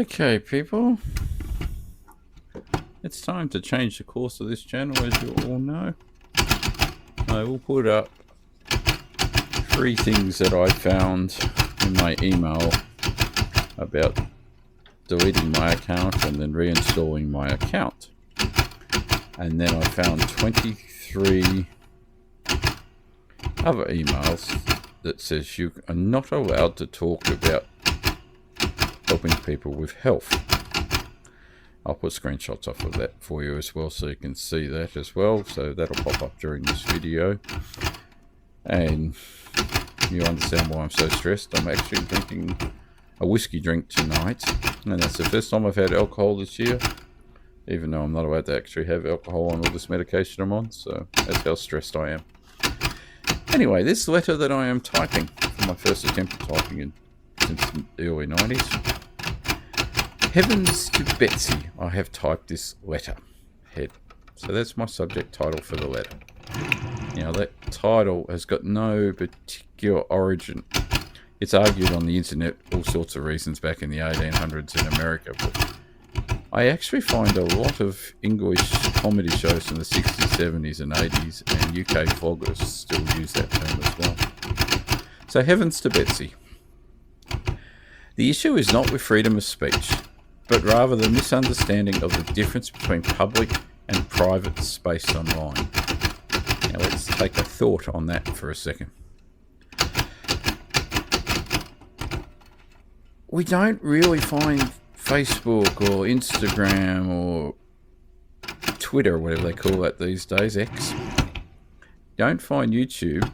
Okay, people. It's time to change the course of this channel, as you all know. I will put up 3 things that I found in my email about deleting my account and then reinstalling my account. And then I found 23 other emails that says you are not allowed to talk about helping people with health. I'll put screenshots off of that for you as well, so you can see that as well. So that'll pop up during this video. And you understand why I'm so stressed. I'm actually drinking a whiskey drink tonight. And that's the first time I've had alcohol this year. Even though I'm not allowed to actually have alcohol on all this medication I'm on. So that's how stressed I am. Anyway, this letter that I am typing, for my first attempt at typing since the early 90s. Heavens to Betsy, I have typed this letter. Head. So that's my subject title for the letter. Now that title has got no particular origin. It's argued on the internet all sorts of reasons back in the 1800s in America. But I actually find a lot of English comedy shows from the 60s, 70s and 80s and UK vloggers still use that term as well. So heavens to Betsy. The issue is not with freedom of speech, but rather the misunderstanding of the difference between public and private space online. Now let's take a thought on that for a second. We don't really find Facebook or Instagram or Twitter, whatever they call that these days, X. Don't find YouTube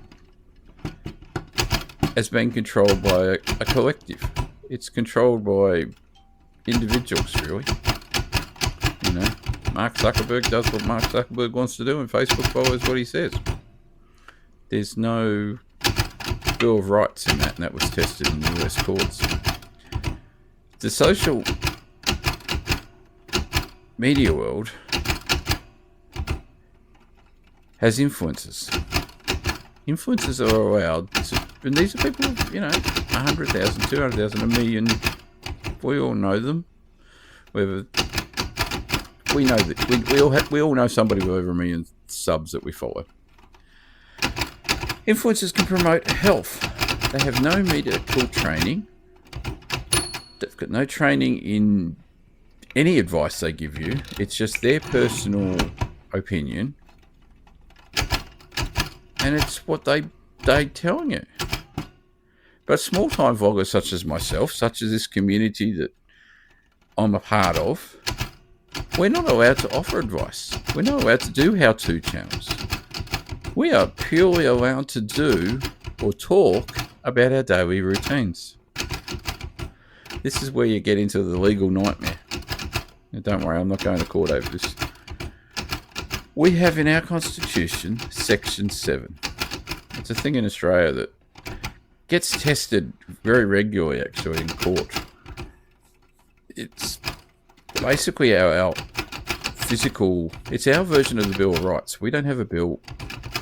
as being controlled by a collective. It's controlled by individuals, really. You know, Mark Zuckerberg does what Mark Zuckerberg wants to do, and Facebook follows what he says. There's no Bill of Rights in that, and that was tested in the US courts. The social media world has influencers. Influencers are allowed to, and these are people, you know, 100,000, 200,000, a million. We all know them. Whether we know that we all know somebody with over 1 million subs that we follow. Influencers can promote health. They have no medical training. They've got no training in any advice they give you. It's just their personal opinion, and it's what they telling you. But small-time vloggers such as myself, such as this community that I'm a part of, we're not allowed to offer advice. We're not allowed to do how-to channels. We are purely allowed to do or talk about our daily routines. This is where you get into the legal nightmare. Now, don't worry, I'm not going to court over this. We have in our Constitution, Section 7. It's a thing in Australia that gets tested very regularly, actually, in court. It's basically our physical... It's our version of the Bill of Rights. We don't have a bill.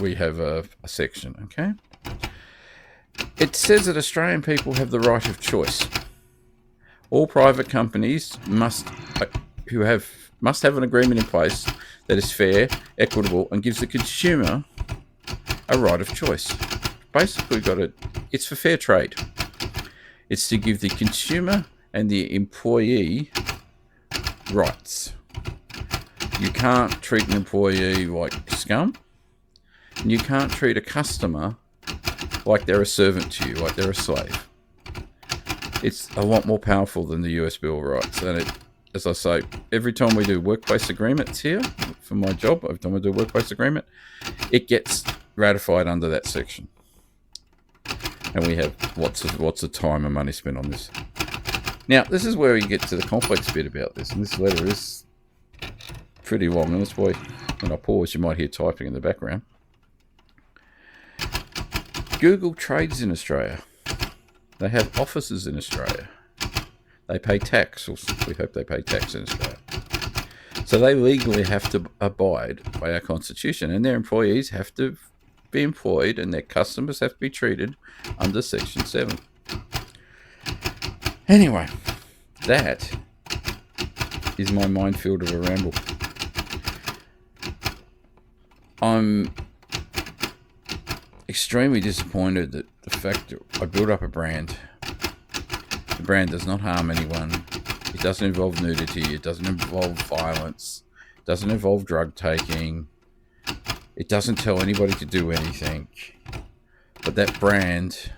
We have a section, okay? It says that Australian people have the right of choice. All private companies must have an agreement in place that is fair, equitable, and gives the consumer a right of choice. Basically, it's for fair trade. It's to give the consumer and the employee rights. You can't treat an employee like scum, and you can't treat a customer like they're a servant to you, like they're a slave. It's a lot more powerful than the US Bill of Rights. And as I say, every time we do workplace agreements here, for my job, every time we do a workplace agreement, it gets ratified under that section. And we have lots of time and money spent on this. Now, this is where we get to the complex bit about this. And this letter is pretty long. And that's why when I pause, you might hear typing in the background. Google trades in Australia. They have offices in Australia. They pay tax, or we hope they pay tax in Australia. So they legally have to abide by our Constitution, and their employees have to be employed, and their customers have to be treated under Section 7. Anyway, that is my minefield of a ramble. I'm extremely disappointed that the fact that I built up a brand. The brand does not harm anyone. It doesn't involve nudity. It doesn't involve violence. It doesn't involve drug taking. It doesn't tell anybody to do anything. But that brand,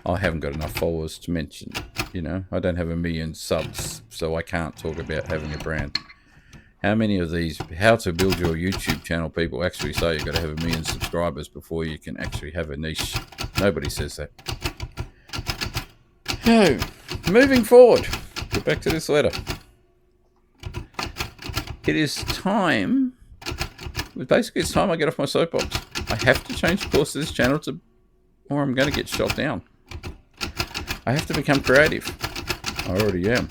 I haven't got enough followers to mention. You know, I don't have 1 million subs, so I can't talk about having a brand. How many of these how to build your YouTube channel people actually say you've got to have 1 million subscribers before you can actually have a niche? Nobody says that. So, moving forward, get back to this letter. It is time, basically it's time I get off my soapbox. I have to change the course of this channel or I'm going to get shot down. I have to become creative. I already am.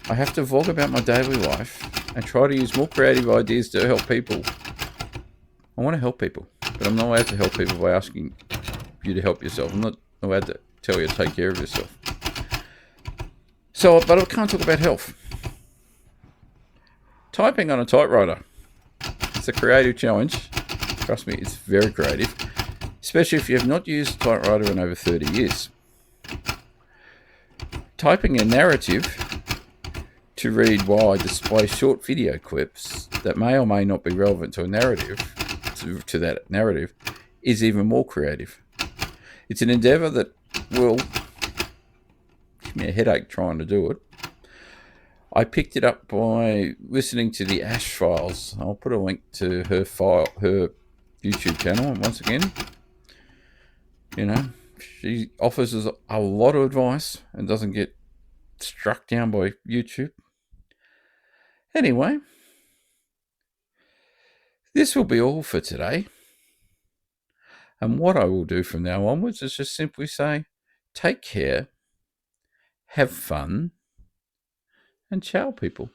I have to vlog about my daily life and try to use more creative ideas to help people. I want to help people, but I'm not allowed to help people by asking you to help yourself. I'm not allowed to tell you to take care of yourself. So, but I can't talk about health. Typing on a typewriter. It's a creative challenge. Trust me, it's very creative. Especially if you have not used a typewriter in over 30 years. Typing a narrative to read while I display short video clips that may or may not be relevant to a narrative, to that narrative, is even more creative. It's an endeavor that will give me a headache trying to do it. I picked it up by listening to the Ash Files. I'll put a link to her YouTube channel. And once again, you know, she offers us a lot of advice and doesn't get struck down by YouTube. Anyway, this will be all for today. And what I will do from now onwards is just simply say, take care, have fun, and ciao, people.